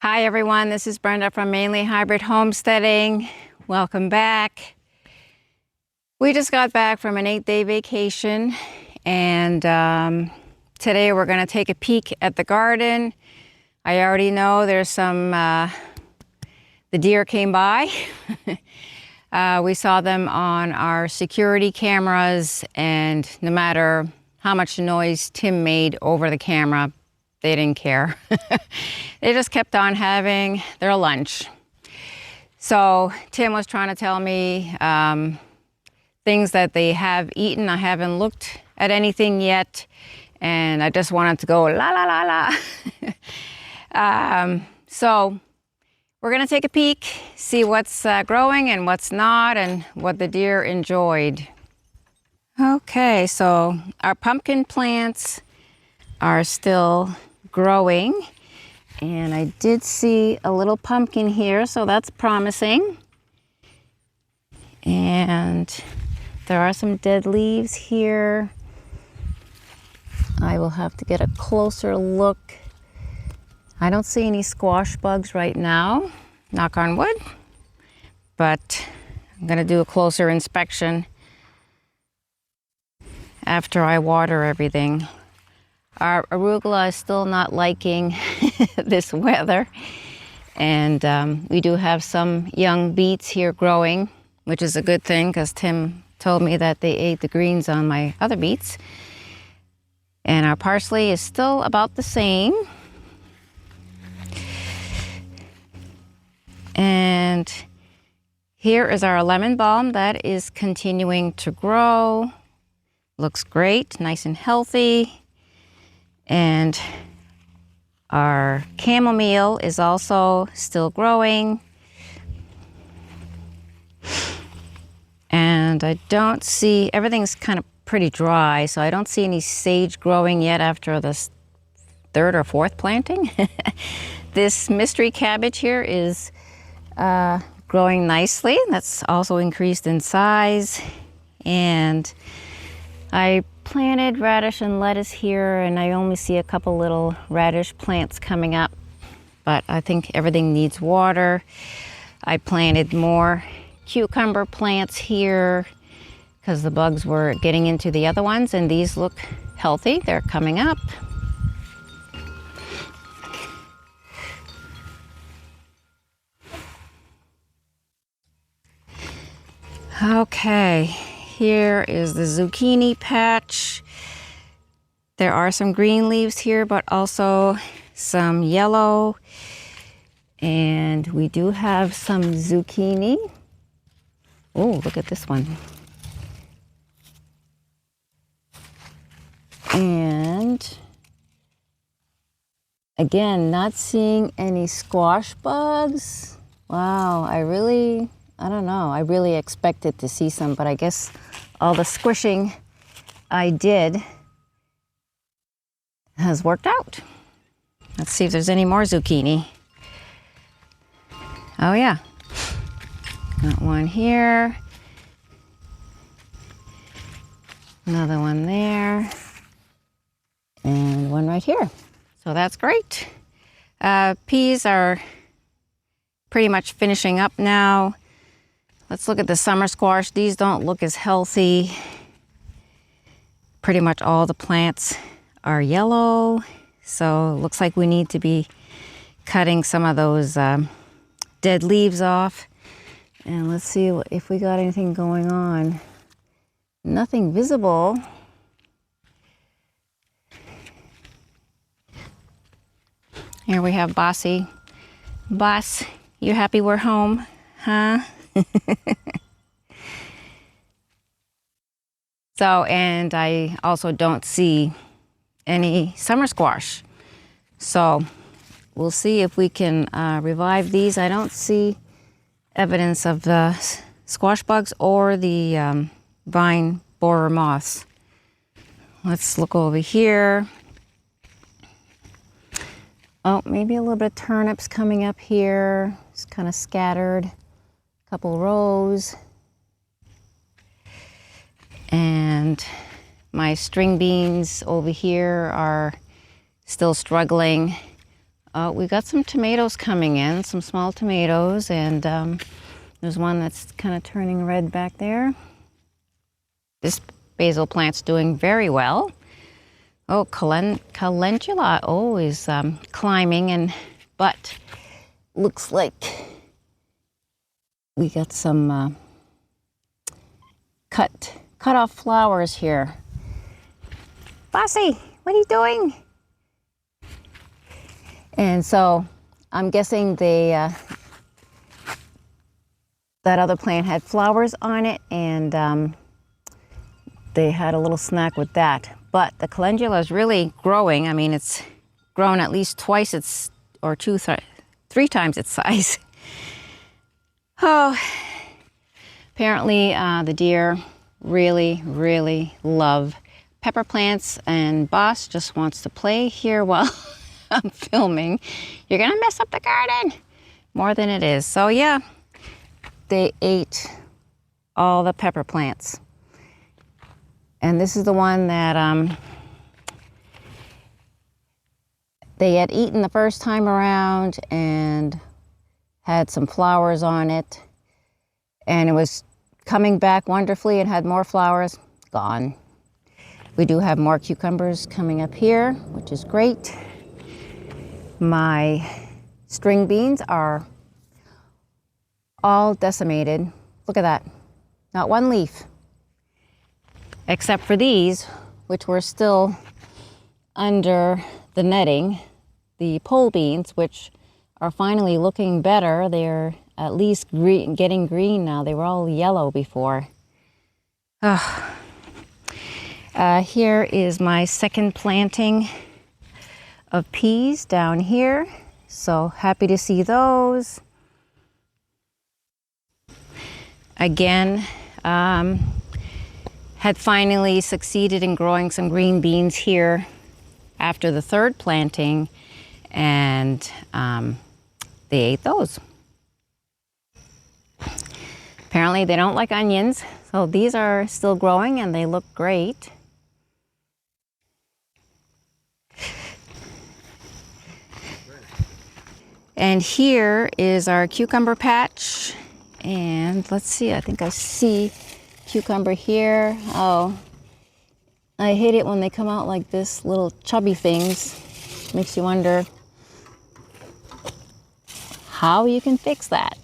Hi everyone, this is Brenda from Mainelyhybridhomesteading. Welcome back. We just got back from an 8-day vacation and today we're going to take a peek at the garden. I already know there's some, the deer came by. We saw them on our security cameras, and no matter how much noise Tim made over the camera, they didn't care. They just kept on having their lunch. So Tim was trying to tell me things that they have eaten. I haven't looked at anything yet, and I just wanted to go la la la la. So we're gonna take a peek, see what's growing and what's not, and what the deer enjoyed. Okay, so our pumpkin plants are still growing, and I did see a little pumpkin here, so that's promising. And there are some dead leaves here. I will have to get a closer look. I don't see any squash bugs right now, knock on wood, but I'm gonna do a closer inspection after I water everything. Our arugula is still not liking this weather, and we do have some young beets here growing, which is a good thing because Tim told me that they ate the greens on my other beets. And our parsley is still about the same. And here is our lemon balm that is continuing to grow. Looks great, nice and healthy. And our chamomile is also still growing. And I don't see, everything's kind of pretty dry, so I don't see any sage growing yet after this third or fourth planting. This mystery cabbage here is growing nicely. That's also increased in size. And I planted radish and lettuce here, and I only see a couple little radish plants coming up, but I think everything needs water. I planted more cucumber plants here because the bugs were getting into the other ones, and these look healthy. They're coming up. Okay. Here is the zucchini patch. There are some green leaves here, but also some yellow. And we do have some zucchini. Oh, look at this one. And again, not seeing any squash bugs. Wow, I don't know. I really expected to see some, but I guess all the squishing I did has worked out. Let's see if there's any more zucchini. Oh yeah, got one here. Another one there. And one right here. So that's great. Peas are pretty much finishing up now. Let's look at the summer squash. These don't look as healthy. Pretty much all the plants are yellow. So it looks like we need to be cutting some of those dead leaves off. And let's see if we got anything going on. Nothing visible. Here we have Bossy. Boss, you happy we're home, huh? So, and I also don't see any summer squash. So we'll see if we can revive these. I don't see evidence of the squash bugs or the vine borer moths. Let's look over here. Oh, maybe a little bit of turnips coming up here. It's kind of scattered. A couple rows. And my string beans over here are still struggling. we got some tomatoes coming in, some small tomatoes, and there's one that's kind of turning red back there. This basil plant's doing very well. Oh, calendula is climbing, but looks like we got some cut off flowers here. Bossy, what are you doing? And so I'm guessing that other plant had flowers on it, and they had a little snack with that. But the calendula is really growing. I mean, it's grown at least twice its, or three times its size. Oh, apparently the deer really love pepper plants, and Boss just wants to play here while I'm filming. You're gonna mess up the garden more than it is. So yeah, they ate all the pepper plants. And this is the one that they had eaten the first time around and had some flowers on it. And it was coming back wonderfully and had more flowers. Gone. We do have more cucumbers coming up here, which is great. My string beans are all decimated. Look at that. Not one leaf. Except for these, which were still under the netting, the pole beans, which are finally looking better. They're at least getting green now. They were all yellow before. Here is my second planting of peas down here. So happy to see those. Again, had finally succeeded in growing some green beans here after the third planting, and they ate those. Apparently they don't like onions, so these are still growing and they look great. And here is our cucumber patch, and let's see, I think I see cucumber here. Oh, I hate it when they come out like this, little chubby things. Makes you wonder how you can fix that.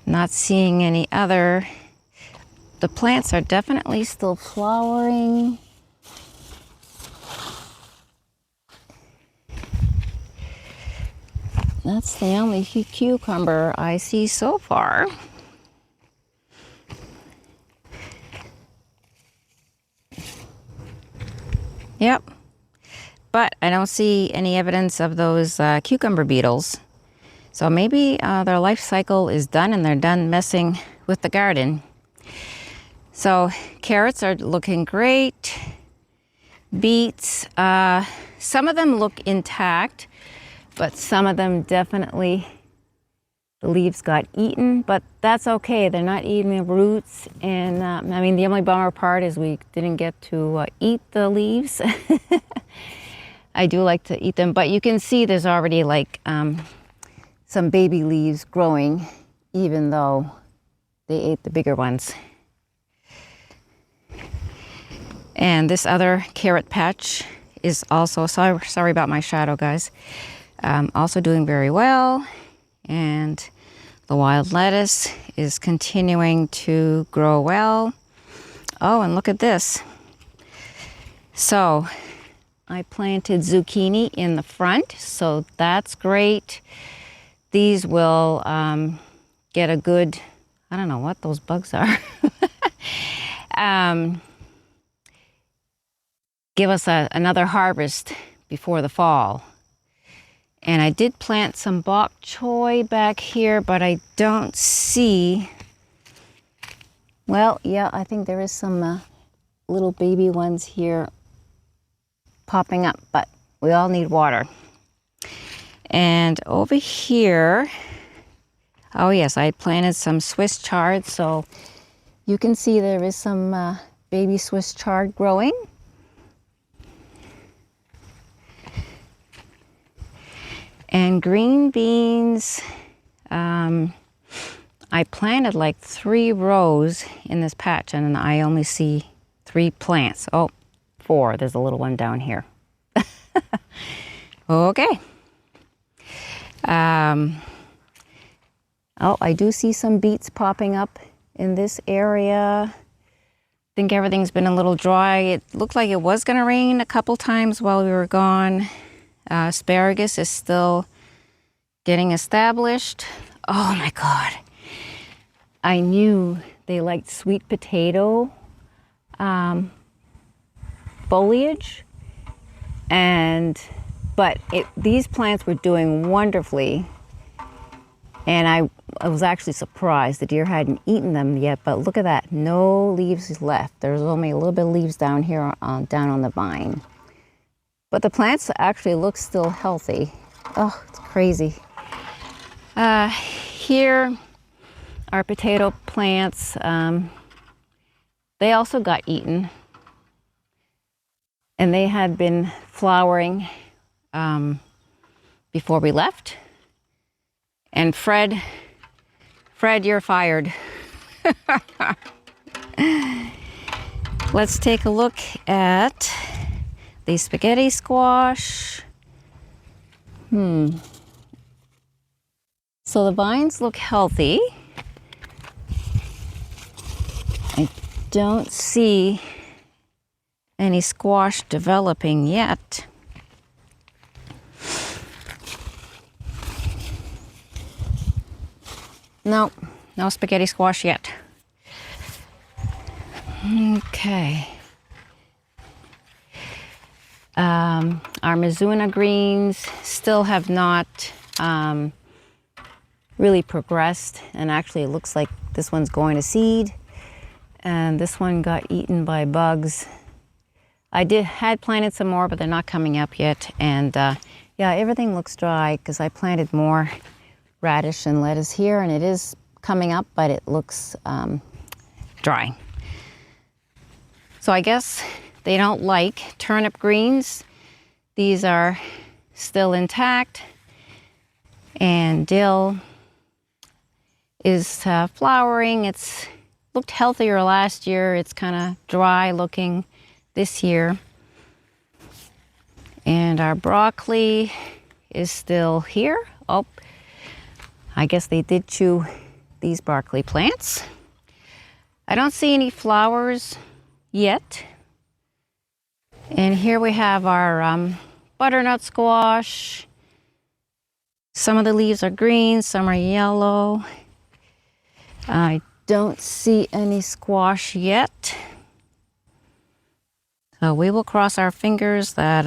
Not seeing any other. The plants are definitely still flowering. That's the only cucumber I see so far. Yep, but I don't see any evidence of those cucumber beetles. So maybe their life cycle is done and they're done messing with the garden. So carrots are looking great. Beets, some of them look intact, but some of them definitely, the leaves got eaten, but that's okay. They're not eating the roots. And I mean, the only bummer part is we didn't get to eat the leaves. I do like to eat them, but you can see there's already like some baby leaves growing, even though they ate the bigger ones. And this other carrot patch is also, sorry about my shadow, guys, also doing very well. And the wild lettuce is continuing to grow well. Oh, and look at this. So I planted zucchini in the front, so that's great. These will get a good, I don't know what those bugs are. Give us another harvest before the fall. And I did plant some bok choy back here, but I don't see, well, yeah, I think there is some little baby ones here popping up, but we all need water. And over here, oh yes, I planted some Swiss chard, so you can see there is some baby Swiss chard growing. And green beans, I planted like 3 rows in this patch, and I only see 3 plants. Oh, 4. There's a little one down here. Okay. Oh, I do see some beets popping up in this area. I think everything's been a little dry. It looked like it was going to rain a couple times while we were gone. Asparagus is still getting established. Oh my God. I knew they liked sweet potato foliage, but these plants were doing wonderfully, and I was actually surprised the deer hadn't eaten them yet. But look at that, no leaves left. There's only a little bit of leaves down here down on the vine, but the plants actually look still healthy. Oh, it's crazy. Here are potato plants. They also got eaten, and they had been flowering before we left. And Fred, you're fired. Let's take a look at the spaghetti squash. So the vines look healthy. I don't see any squash developing yet. No, no spaghetti squash yet. Okay. Our Mizuna greens still have not really progressed, and actually it looks like this one's going to seed, and this one got eaten by bugs. I had planted some more, but they're not coming up yet. And yeah, everything looks dry because I planted more radish and lettuce here, and it is coming up, but it looks dry. So I guess they don't like turnip greens. These are still intact. And dill is flowering. It's looked healthier last year. It's kind of dry looking this year. And our broccoli is still here. Oh, I guess they did chew these broccoli plants. I don't see any flowers yet. And here we have our butternut squash. Some of the leaves are green, some are yellow. I don't see any squash yet. So we will cross our fingers that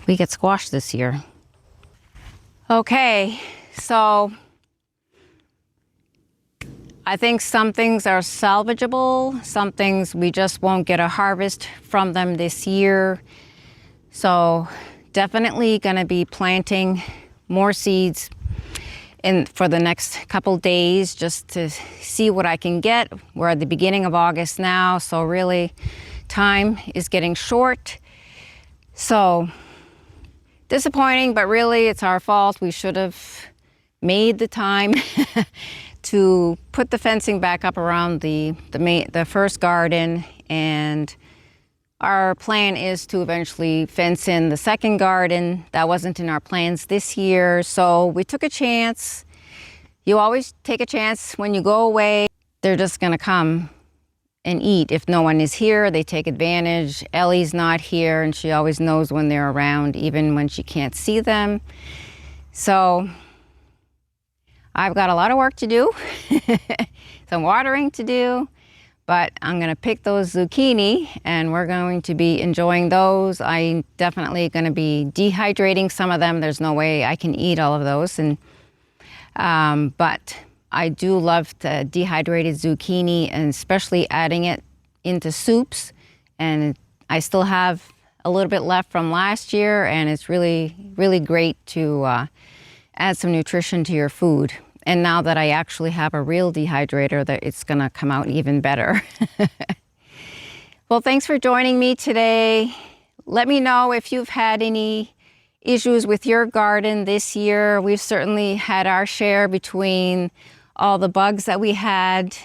we get squash this year. Okay, so I think some things are salvageable. Some things we just won't get a harvest from them this year. So definitely gonna be planting more seeds for the next couple days just to see what I can get. We're at the beginning of August now, so really time is getting short. So disappointing, but really it's our fault. We should have made the time to put the fencing back up around the first garden, and our plan is to eventually fence in the second garden. That wasn't in our plans this year, so we took a chance. You always take a chance when you go away. They're just gonna come and eat. If no one is here, they take advantage. Ellie's not here, and she always knows when they're around, even when she can't see them. So I've got a lot of work to do, some watering to do, but I'm gonna pick those zucchini and we're going to be enjoying those. I'm definitely gonna be dehydrating some of them. There's no way I can eat all of those, and but I do love the dehydrated zucchini, and especially adding it into soups. And I still have a little bit left from last year, and it's really, really great to add some nutrition to your food. And now that I actually have a real dehydrator, that it's gonna come out even better. Well, thanks for joining me today. Let me know if you've had any issues with your garden this year. We've certainly had our share between all the bugs that we had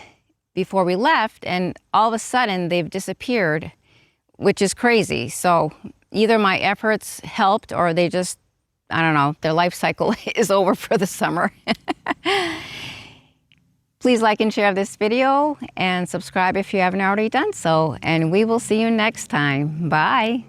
before we left, and all of a sudden they've disappeared, which is crazy. So either my efforts helped or they just, I don't know, their life cycle is over for the summer. Please like and share this video and subscribe if you haven't already done so. And we will see you next time. Bye.